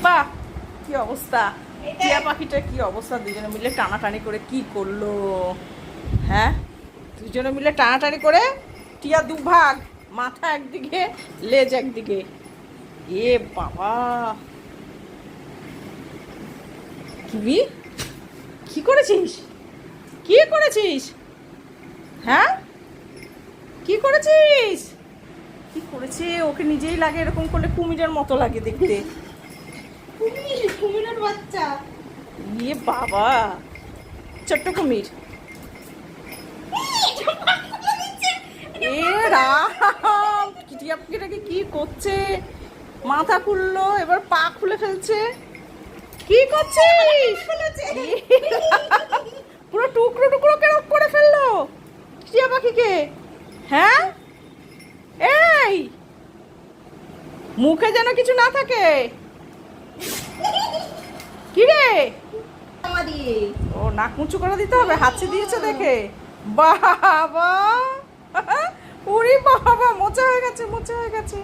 বাহ, কি অবস্থা! টিয়া পাখিটা কি অবস্থা! দুজনে মিলে টানাটানি করে কি করলো! হ্যাঁ, দুজনে মিলে টানাটানি করে টিয়া দুভাগ, মাথা একদিকে, লেজ একদিকে। এ বাবা, কি কি করেছিস? কি করেছিস? হ্যাঁ, কি করেছিস? কি করেছে? ওকে নিজেই লাগে এরকম করলে কুমিরের মতো লাগে দেখতে। কুমিরের বাচ্চা। ইয়ে বাবা, ছোট্ট কুমির। এ রাম, টিয়া পাখিটাকে কি করছে! মাথা খুললো, এবার পা খুলে ফেলছে। কি করছিস? পুরো টুকরো টুকরো কেন করে ফেললো টিয়া পাখিকে? হ্যাঁ, এই মুখে যেন কিছু না থাকে। কি রে? ও, নাক মুচু করে দিতে হবে, হাঁচি দিয়েছে দেখে। বাবা, ওরে বাবা, মোচা হয়ে গেছে, মোচা হয়ে গেছে।